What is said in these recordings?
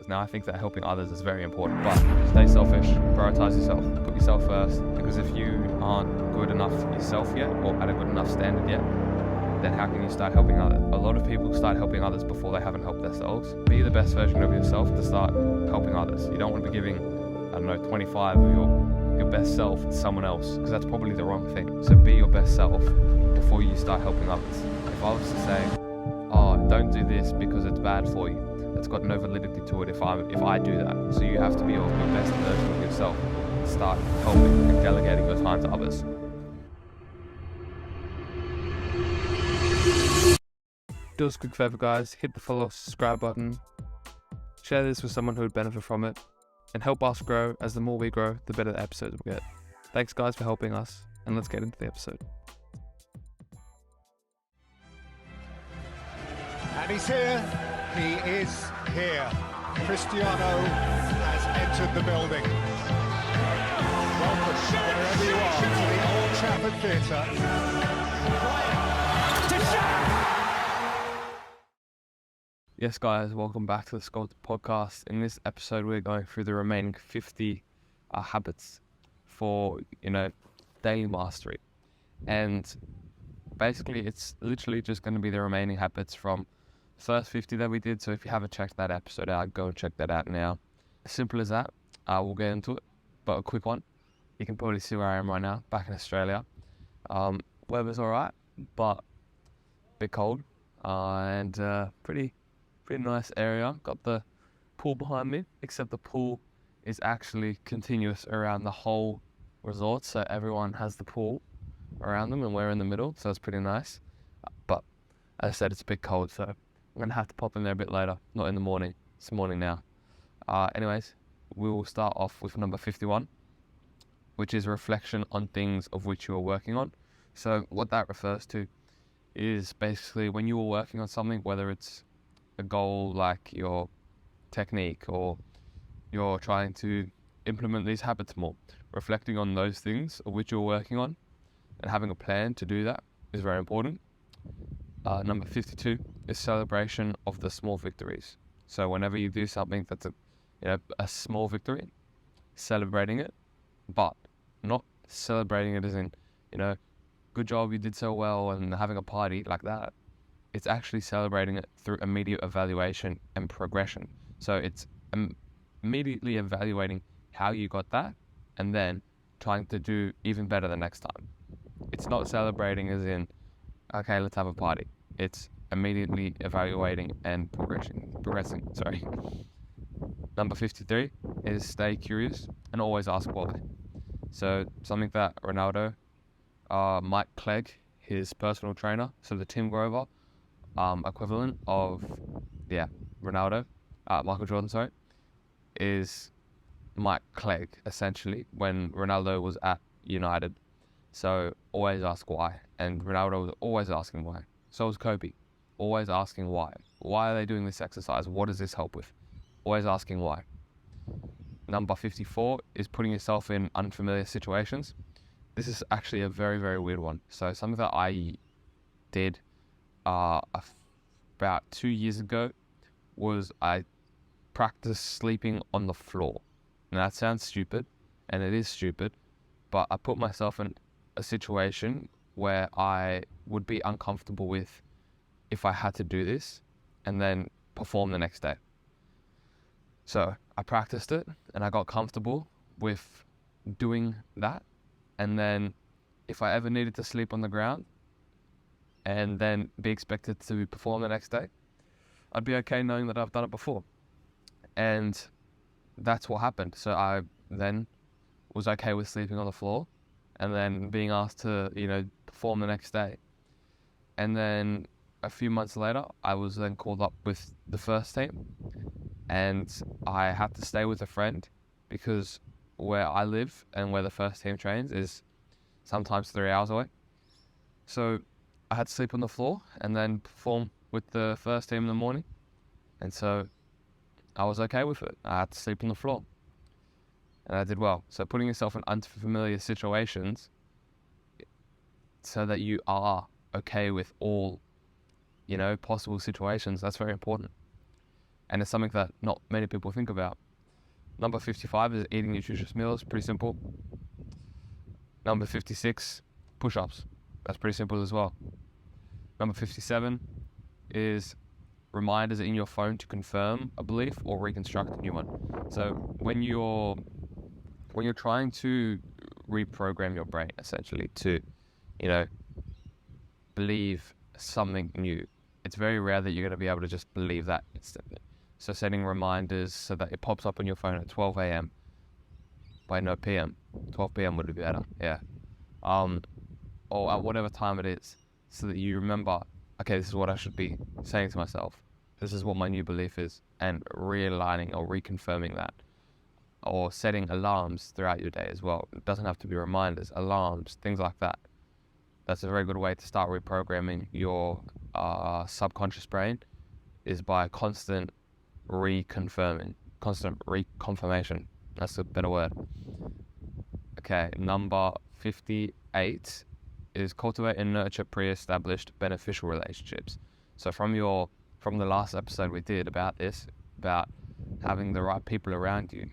others. Now, I think that helping others is very important, but stay selfish, prioritize yourself, put yourself first, because if you aren't good enough yourself yet, or at a good enough standard yet, then how can you start helping others? A lot of people start helping others before they haven't helped themselves. Be the best version of yourself to start helping others. You don't want to be giving, 25 of your best self to someone else, because that's probably the wrong thing. So be your best self before you start helping others. If I was to say, oh, don't do this because it's bad for you, that's got no validity to it if I do that. So you have to be your best version of yourself and start helping and delegating your time to others. Do us a quick favor, guys, hit the follow, subscribe button, share this with someone who would benefit from it, and help us grow, as the more we grow, the better the episodes will get. Thanks guys for helping us, and let's get into the episode. And he's here, he is here. Cristiano has entered the building. Welcome, wherever you are, to the Old Trafford Theatre. Yes guys, welcome back to the Sculpted podcast. In this episode, we're going through the remaining 50 habits for, daily mastery. And basically, it's literally just going to be the remaining habits from the first 50 that we did. So if you haven't checked that episode out, go and check that out now. As simple as that. We'll get into it, but a quick one. You can probably see where I am right now, back in Australia. Weather's alright, but a bit cold, and pretty nice area. Got the pool behind me, except the pool is actually continuous around the whole resort, so everyone has the pool around them and we're in the middle, so it's pretty nice. But as I said, it's a bit cold, so I'm gonna have to pop in there a bit later, not in the morning. It's morning now. Anyways, we will start off with number 51, which is reflection on things of which you are working on. So what that refers to is basically when you are working on something, whether it's a goal like your technique or you're trying to implement these habits more, reflecting on those things of which you're working on and having a plan to do that is very important. Number 52 is celebration of the small victories. So whenever you do something that's a small victory, celebrating it, but not celebrating it as in, good job, you did so well, and having a party like that. It's actually celebrating it through immediate evaluation and progression. So it's immediately evaluating how you got that and then trying to do even better the next time. It's not celebrating as in, okay, let's have a party. It's immediately evaluating and progressing. Number 53 is stay curious and always ask why. So something that Ronaldo, Mike Clegg, his personal trainer, so the Tim Grover, equivalent of Ronaldo, Michael Jordan, is Mike Clegg, essentially, when Ronaldo was at United. So always ask why, and Ronaldo was always asking why. So was Kobe, always asking why. Why are they doing this exercise? What does this help with? Always asking why. Number 54 is putting yourself in unfamiliar situations. This is actually a very, very weird one. So something that I did about 2 years ago was I practiced sleeping on the floor. Now that sounds stupid, and it is stupid, but I put myself in a situation where I would be uncomfortable with if I had to do this and then perform the next day. So I practiced it and I got comfortable with doing that, and then if I ever needed to sleep on the ground and then be expected to perform the next day, I'd be okay knowing that I've done it before. And that's what happened. So I then was okay with sleeping on the floor and then being asked to, perform the next day. And then a few months later, I was then called up with the first team, and I had to stay with a friend because where I live and where the first team trains is sometimes 3 hours away. So I had to sleep on the floor and then perform with the first team in the morning. And so I was okay with it. I had to sleep on the floor. And I did well. So putting yourself in unfamiliar situations so that you are okay with all, possible situations, that's very important. and it's something that not many people think about. Number 55 is eating nutritious meals. Pretty simple. Number 56, push-ups. That's pretty simple as well. Number 57 is reminders in your phone to confirm a belief or reconstruct a new one. So when you're trying to reprogram your brain, essentially, to, believe something new, it's very rare that you're going to be able to just believe that instantly. So setting reminders so that it pops up on your phone at 12 a.m. PM. 12 p.m. would be better, yeah. Or at whatever time it is, so that you remember, okay, this is what I should be saying to myself. This is what my new belief is, and realigning or reconfirming that. Or setting alarms throughout your day as well. It doesn't have to be reminders, alarms, things like that. That's a very good way to start reprogramming your subconscious brain, is by constant reconfirmation. That's a better word. Okay, number 58 is cultivate and nurture pre-established beneficial relationships. So from the last episode we did about this, about having the right people around you,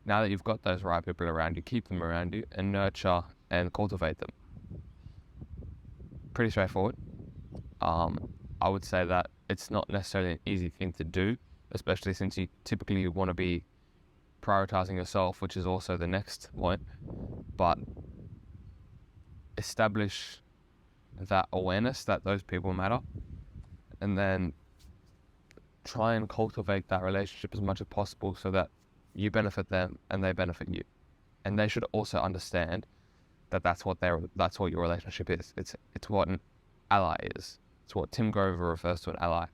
now that you've got those right people around you, keep them around you and nurture and cultivate them. Pretty straightforward. I would say that it's not necessarily an easy thing to do, especially since you typically want to be prioritizing yourself, which is also the next point. But establish that awareness that those people matter, and then try and cultivate that relationship as much as possible so that you benefit them and they benefit you. And they should also understand that that's what your relationship is. It's what an ally is. It's what Tim Grover refers to an ally.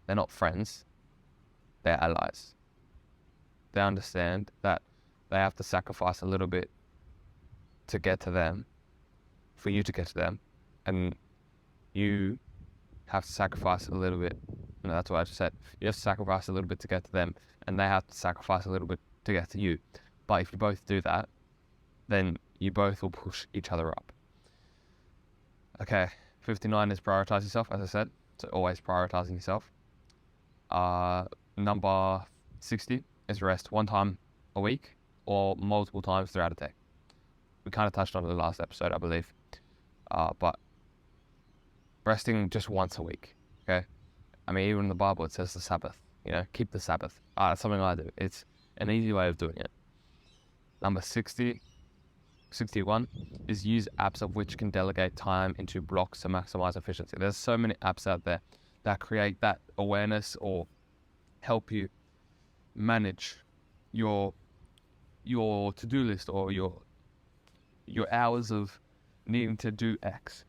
They're not friends, they're allies. They understand that they have to sacrifice a little bit to get to them, for you to get to them, and you have to sacrifice a little bit. No, that's what I just said. You have to sacrifice a little bit to get to them, and they have to sacrifice a little bit to get to you. But if you both do that, then you both will push each other up. Okay, 59 is prioritize yourself, as I said. So always prioritizing yourself. Number 60 is rest one time a week or multiple times throughout a day. We kind of touched on it in the last episode, I believe. But resting just once a week, okay? I mean, even in the Bible, it says the Sabbath, keep the Sabbath. That's something I do. It's an easy way of doing it. Number 61 is use apps of which can delegate time into blocks to maximize efficiency. There's so many apps out there that create that awareness or help you manage your to-do list or your hours of needing to do X.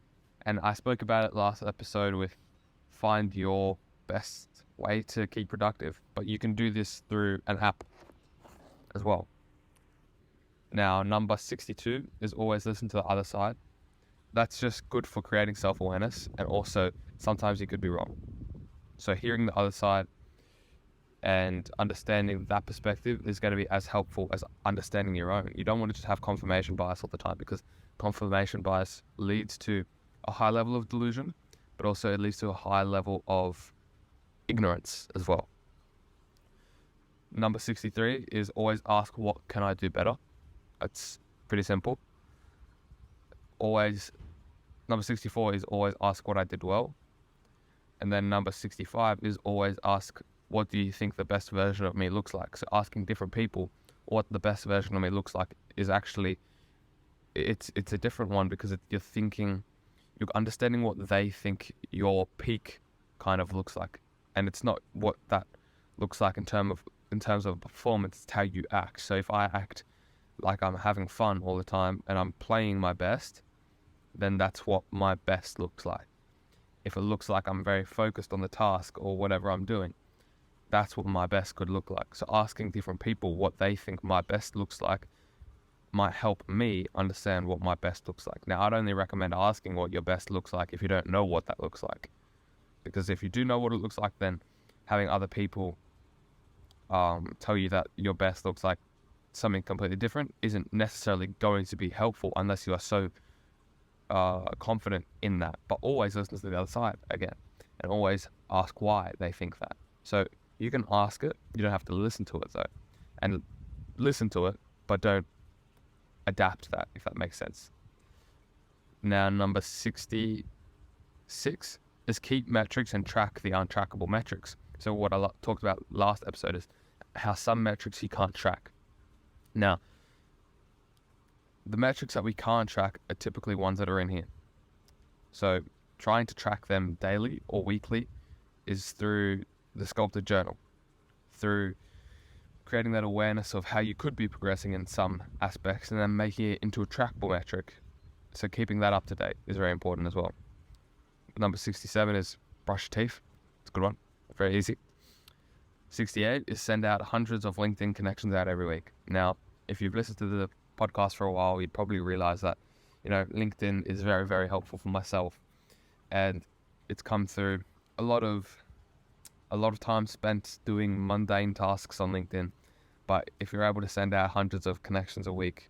And I spoke about it last episode with find your best way to keep productive, but you can do this through an app as well. Now, number 62 is always listen to the other side. That's just good for creating self-awareness, and also sometimes you could be wrong. So hearing the other side and understanding that perspective is going to be as helpful as understanding your own. You don't want to just have confirmation bias all the time, because confirmation bias leads to a high level of delusion, but also it leads to a high level of ignorance as well. Number 63 is always ask, what can I do better? It's pretty simple. Number 64 is always ask what I did well. And then number 65 is always ask, what do you think the best version of me looks like? So asking different people what the best version of me looks like is actually, it's a different one, because you're understanding what they think your peak kind of looks like. And it's not what that looks like in terms of performance, it's how you act. So if I act like I'm having fun all the time and I'm playing my best, then that's what my best looks like. If it looks like I'm very focused on the task or whatever I'm doing, that's what my best could look like. So asking different people what they think my best looks like might help me understand what my best looks like. Now, I'd only recommend asking what your best looks like if you don't know what that looks like. Because if you do know what it looks like, then having other people tell you that your best looks like something completely different isn't necessarily going to be helpful unless you are so confident in that. But always listen to the other side again, and always ask why they think that. So You can ask it. You don't have to listen to it though, and listen to it, but don't adapt that, if that makes sense. Now, number 66 is keep metrics and track the untrackable metrics. So what I talked about last episode is how some metrics you can't track. Now, the metrics that we can't track are typically ones that are in here. So trying to track them daily or weekly is through the Sculpted journal, through creating that awareness of how you could be progressing in some aspects and then making it into a trackable metric. So keeping that up to date is very important as well. Number 67 is brush your teeth. It's a good one. Very easy. 68 is send out hundreds of LinkedIn connections out every week. Now, if you've listened to the podcast for a while, you'd probably realize that, LinkedIn is very, very helpful for myself. And it's come through a lot of time spent doing mundane tasks on LinkedIn. But if you're able to send out hundreds of connections a week,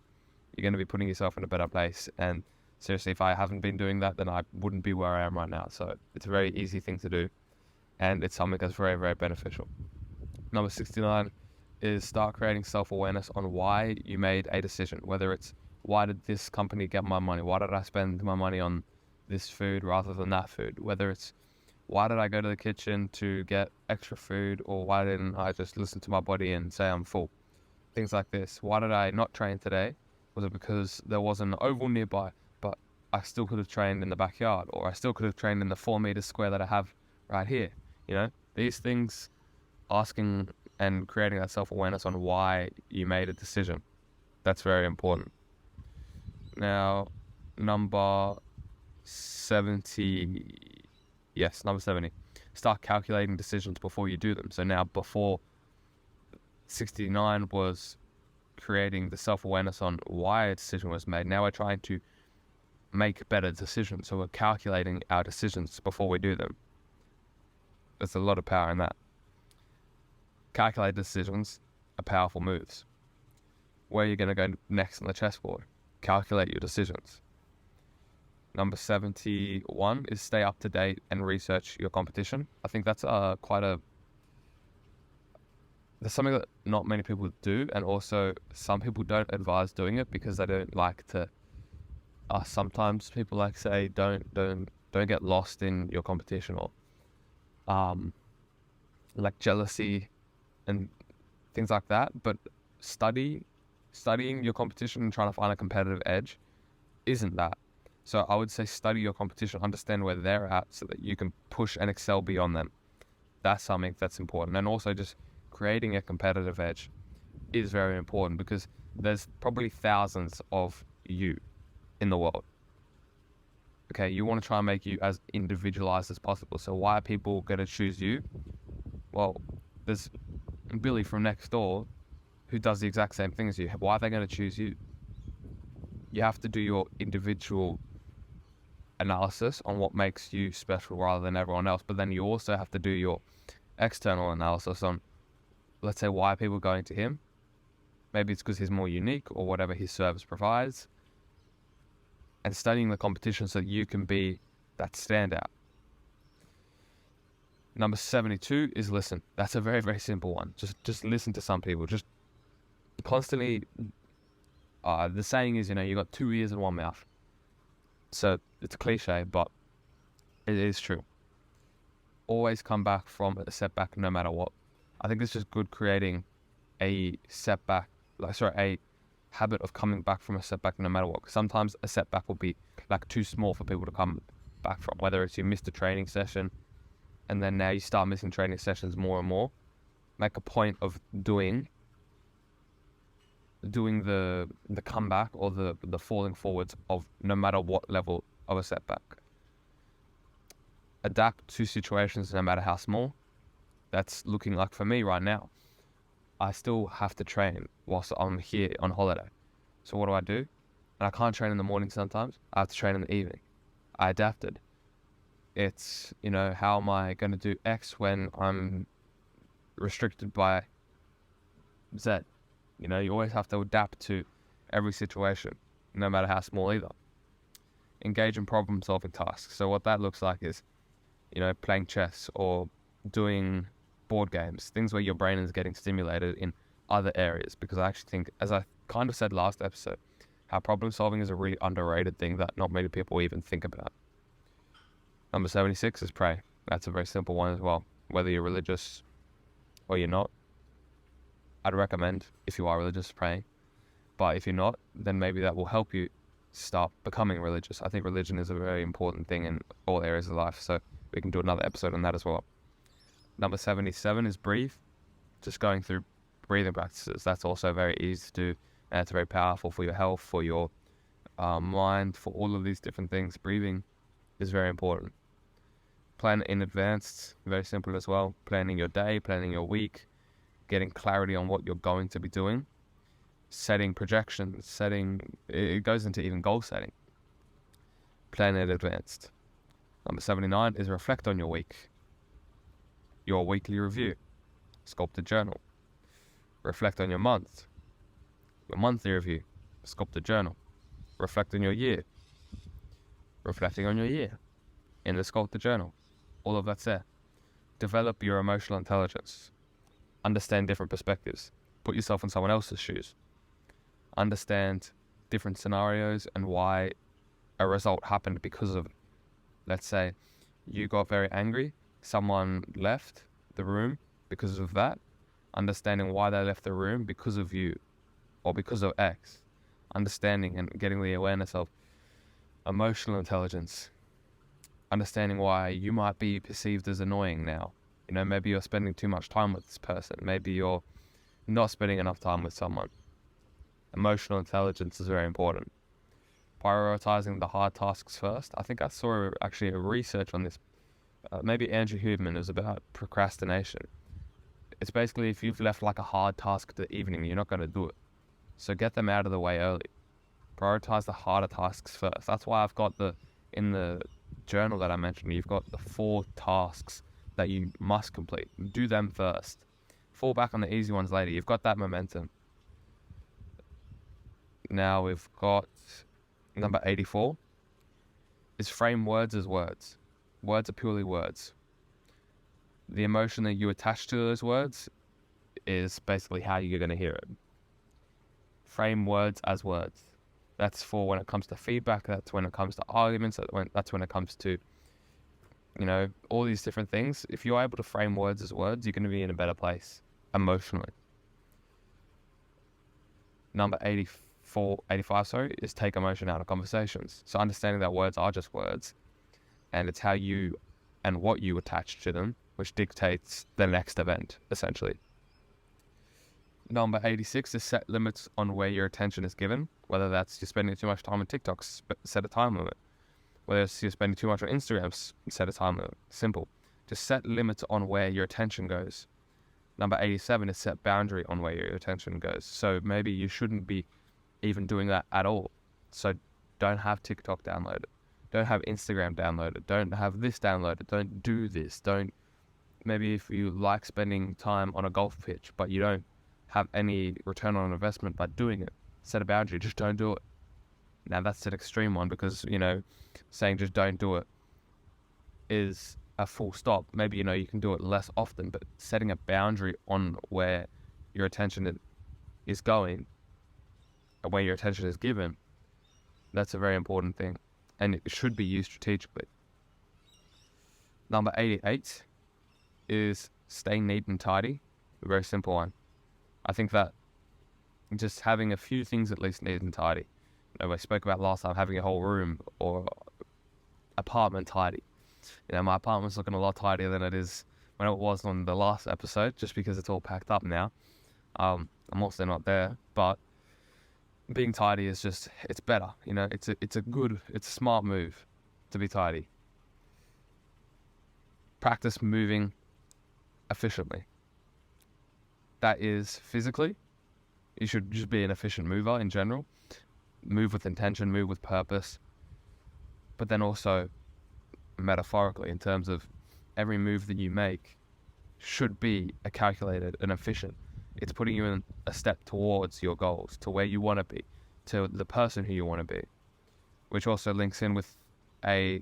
you're going to be putting yourself in a better place. And seriously, if I haven't been doing that, then I wouldn't be where I am right now. So it's a very easy thing to do. And it's something that's very, very beneficial. Number 69 is start creating self-awareness on why you made a decision. Whether it's, why did this company get my money? Why did I spend my money on this food rather than that food? Whether it's, why did I go to the kitchen to get extra food? Or why didn't I just listen to my body and say I'm full? Things like this. Why did I not train today? Was it because there was an oval nearby, but I still could have trained in the backyard? Or I still could have trained in the 4 meter square that I have right here? These things, asking and creating that self-awareness on why you made a decision. That's very important. Now, number 70. Yes, number 70. Start calculating decisions before you do them. So now, before 69 was creating the self-awareness on why a decision was made. Now we're trying to make better decisions. So we're calculating our decisions before we do them. There's a lot of power in that. Calculated decisions are powerful moves. Where you're going to go next on the chessboard. Calculate your decisions. Number 71 is stay up to date and research your competition. I think that's there's something that not many people do, and also some people don't advise doing it because they don't like to. Sometimes people like say don't get lost in your competition, or like jealousy and things like that. But studying your competition and trying to find a competitive edge isn't that. So I would say study your competition, understand where they're at so that you can push and excel beyond them. That's something that's important. And also just creating a competitive edge is very important because there's probably thousands of you in the world. Okay, you want to try and make you as individualized as possible. So why are people going to choose you? Well, there's Billy from next door who does the exact same thing as you. Why are they going to choose you? You have to do your individual analysis on what makes you special rather than everyone else. But then you also have to do your external analysis on, let's say, why are people going to him? Maybe it's because he's more unique or whatever his service provides. And studying the competition so that you can be that standout. Number 72 is listen. That's a very, very simple one. Just listen to some people. Just constantly. The saying is, you got 2 ears and 1 mouth. So it's a cliche, but it is true. Always come back from a setback no matter what. I think it's just good creating a setback, a habit of coming back from a setback no matter what. Sometimes a setback will be too small for people to come back from, whether it's you missed a training session and then now you start missing training sessions more and more. Make a point of doing the comeback or the falling forwards of no matter what level of a setback. Adapt to situations no matter how small. That's looking like for me right now. I still have to train whilst I'm here on holiday. So what do? And I can't train in the morning sometimes. I have to train in the evening. I adapted. It's, how am I going to do X when I'm restricted by Z? You always have to adapt to every situation, no matter how small either. Engage in problem-solving tasks. So what that looks like is, playing chess or doing board games, things where your brain is getting stimulated in other areas. Because I actually think, as I kind of said last episode, how problem solving is a really underrated thing that not many people even think about. Number 76 is pray. That's a very simple one as well. Whether you're religious or you're not, I'd recommend, if you are religious, praying. But if you're not, then maybe that will help you start becoming religious. I think religion is a very important thing in all areas of life, so we can do another episode on that as well. Number 77 is breathe. Just going through breathing practices. That's also very easy to do, and it's very powerful for your health, for your mind, for all of these different things. Breathing is very important. Plan in advance, very simple as well. Planning your day, planning your week, getting clarity on what you're going to be doing, setting projections, it goes into even goal setting. Plan in advance. Number 79 is reflect on your week. Your weekly review, Sculpted journal. Reflect on your month, your monthly review, Sculpted journal. Reflect on your year, reflecting on your year, in the Sculpted journal. All of that's there. Develop your emotional intelligence. Understand different perspectives. Put yourself in someone else's shoes. Understand different scenarios and why a result happened because of it. Let's say you got very angry, someone left the room because of that. Understanding why they left the room because of you or because of X. Understanding and getting the awareness of emotional intelligence. Understanding why you might be perceived as annoying now. You know, maybe you're spending too much time with this person. Maybe you're not spending enough time with someone. Emotional intelligence is very important. Prioritizing the hard tasks first. I think I saw actually a research on this. Maybe Andrew Huberman, is about procrastination. It's basically if you've left like a hard task to the evening, you're not going to do it. So get them out of the way early. Prioritize the harder tasks first. That's why I've got in the journal that I mentioned, you've got the 4 tasks that you must complete. Do them first. Fall back on the easy ones later. You've got that momentum. Now we've got number 84 is frame words as words. Words are purely words. The emotion that you attach to those words is basically how you're going to hear it. Frame words as words. That's for when it comes to feedback. That's when it comes to arguments. That's when it comes to, all these different things. If you're able to frame words as words, you're going to be in a better place emotionally. Number 85, is take emotion out of conversations. So understanding that words are just words, and it's how you and what you attach to them, which dictates the next event, essentially. Number 86 is set limits on where your attention is given. Whether that's you're spending too much time on TikTok, set a time limit. Whether it's you're spending too much on Instagram, set a time limit. Simple. Just set limits on where your attention goes. Number 87 is set boundary on where your attention goes. So maybe you shouldn't be even doing that at all. So don't have TikTok downloaded. Don't have Instagram downloaded. Don't have this downloaded. Don't do this. Maybe if you like spending time on a golf pitch, but you don't have any return on investment by doing it, set a boundary. Just don't do it. Now that's an extreme one because, saying just don't do it is a full stop. Maybe, you can do it less often, but setting a boundary on where your attention is going and where your attention is given, that's a very important thing. And it should be used strategically. Number 88 is stay neat and tidy. A very simple one. I think that just having a few things at least neat and tidy. I spoke about last time having a whole room or apartment tidy. My apartment's looking a lot tidier than it is when it was on the last episode, just because it's all packed up now. I'm also not there, but being tidy is just, it's better. It's a smart move to be tidy. Practice moving efficiently. That is physically. You should just be an efficient mover in general. Move with intention, move with purpose. But then also metaphorically, in terms of every move that you make should be a calculated and efficient. It's putting you in a step towards your goals, to where you want to be, to the person who you want to be, which also links in with a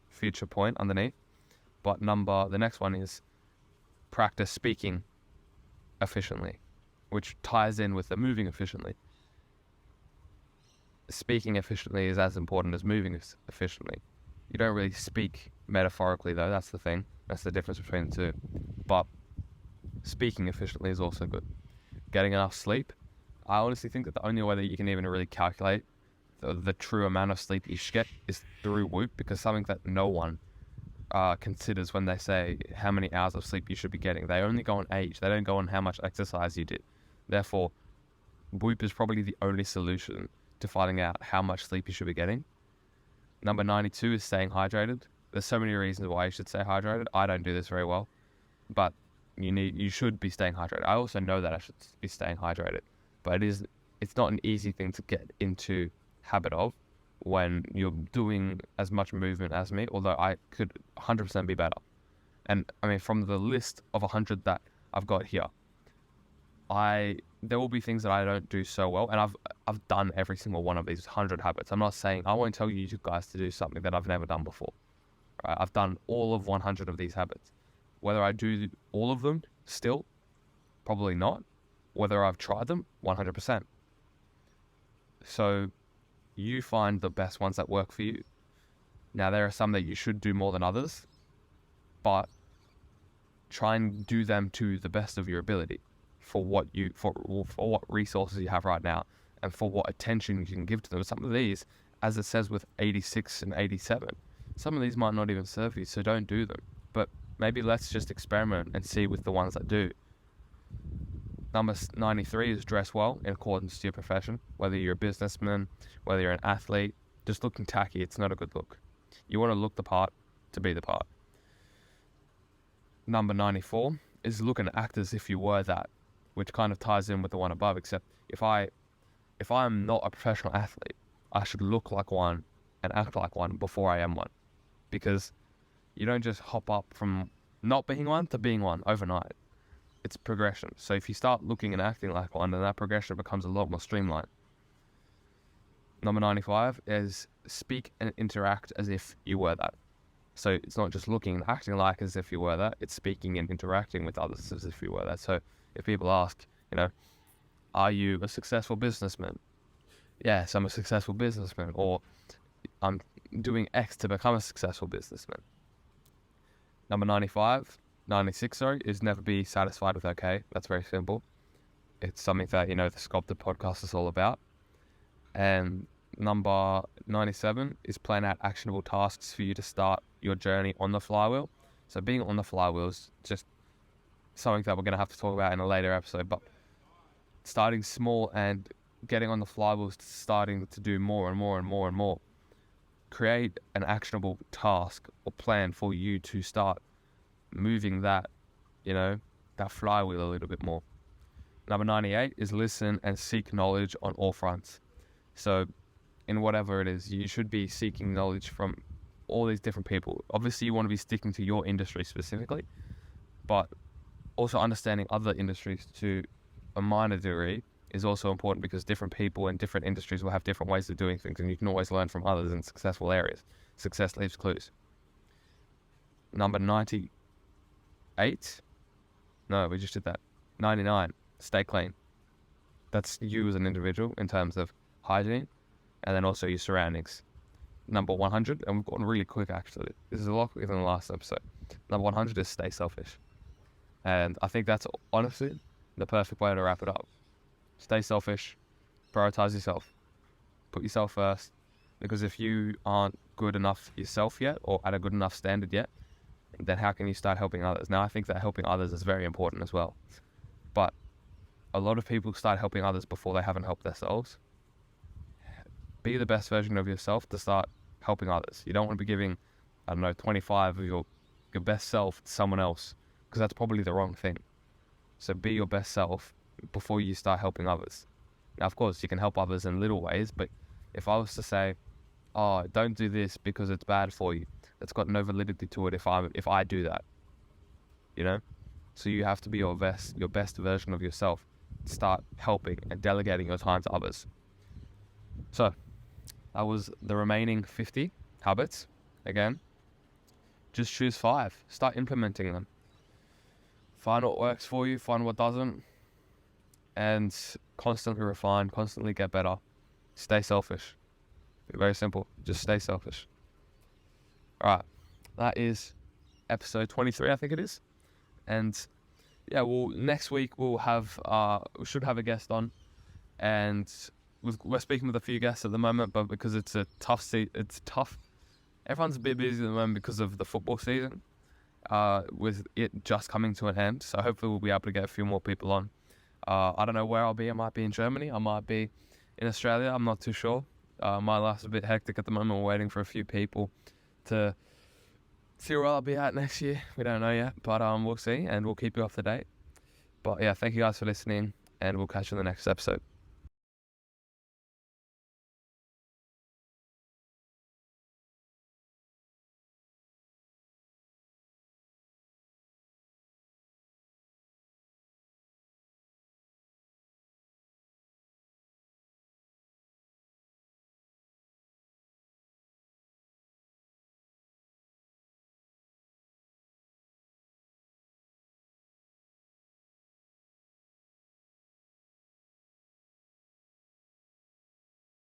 future point underneath. But the next one is practice speaking efficiently, which ties in with the moving efficiently. Speaking efficiently is as important as moving efficiently. You don't really speak metaphorically, though. That's the thing. That's the difference between the two. But speaking efficiently is also good. Getting enough sleep. I honestly think that the only way that you can even really calculate the true amount of sleep you should get is through Whoop, because something that no one considers when they say how many hours of sleep you should be getting. They only go on age. They don't go on how much exercise you did. Therefore, Whoop is probably the only solution to finding out how much sleep you should be getting. Number 92 is staying hydrated. There's so many reasons why you should stay hydrated. I don't do this very well, but you should be staying hydrated. I also know that I should be staying hydrated, but it's not an easy thing to get into habit of when you're doing as much movement as me, although I could 100% be better. And I mean, from the list of 100 that I've got here, there will be things that I don't do so well, and I've done every single one of these 100 habits. I'm not saying, I won't tell you guys to do something that I've never done before. Right? I've done all of 100 of these habits. Whether I do all of them still, probably not. Whether I've tried them, 100%. So you find the best ones that work for you. Now, there are some that you should do more than others, but try and do them to the best of your ability for what resources you have right now and for what attention you can give to them. Some of these, as it says with 86 and 87, some of these might not even serve you, so don't do them. But maybe let's just experiment and see with the ones that do. Number 93 is dress well in accordance to your profession. Whether you're a businessman, whether you're an athlete, just looking tacky, it's not a good look. You want to look the part to be the part. Number 94 is look and act as if you were that, which kind of ties in with the one above, except if I'm not a professional athlete, I should look like one and act like one before I am one. Because you don't just hop up from not being one to being one overnight. It's progression. So if you start looking and acting like one, then that progression becomes a lot more streamlined. Number 95 is speak and interact as if you were that. So it's not just looking and acting like as if you were that, it's speaking and interacting with others as if you were that. So if people ask, are you a successful businessman? Yes, I'm a successful businessman. Or I'm doing X to become a successful businessman. Number 96, is never be satisfied with okay. That's very simple. It's something that, the Sculpted podcast is all about. And number 97 is plan out actionable tasks for you to start your journey on the flywheel. So being on the flywheel is just something that we're going to have to talk about in a later episode, but starting small and getting on the flywheel is starting to do more and more and more and more. Create an actionable task or plan for you to start moving that flywheel a little bit more. Number 98 is listen and seek knowledge on all fronts. So in whatever it is, you should be seeking knowledge from all these different people. Obviously, you want to be sticking to your industry specifically, but also understanding other industries to a minor degree is also important, because different people in different industries will have different ways of doing things, and you can always learn from others in successful areas. Success leaves clues. Number 98. No, we just did that. 99. Stay clean. That's you as an individual in terms of hygiene, and then also your surroundings. Number 100, and we've gotten really quick actually. This is a lot quicker than the last episode. Number 100 is stay selfish. And I think that's honestly the perfect way to wrap it up. Stay selfish. Prioritize yourself. Put yourself first. Because if you aren't good enough yourself yet, or at a good enough standard yet, then how can you start helping others? Now, I think that helping others is very important as well. But a lot of people start helping others before they haven't helped themselves. Be the best version of yourself to start helping others. You don't want to be giving, 25 of your best self to someone else, because that's probably the wrong thing. So be your best self before you start helping others. Now, of course, you can help others in little ways, but if I was to say, don't do this because it's bad for you, that's got no validity to it if I do that. So you have to be your best version of yourself. Start helping and delegating your time to others. So that was the remaining 50 habits. Again, just choose 5. Start implementing them. find what works for you, find what doesn't, and constantly refine, constantly get better. Stay selfish. Very simple. Just stay selfish. All right. That is episode 23, I think it is. And yeah, next week we should have a guest on, and we're speaking with a few guests at the moment, but because it's tough. Everyone's a bit busy at the moment because of the football season, with it just coming to an end. So hopefully we'll be able to get a few more people on. I don't know where I'll be. I might be in Germany. I might be in Australia. I'm not too sure. My life's a bit hectic at the moment. We're waiting for a few people to see where I'll be at next year. We don't know yet, but we'll see, and we'll keep you up to date. But yeah, thank you guys for listening, and we'll catch you in the next episode.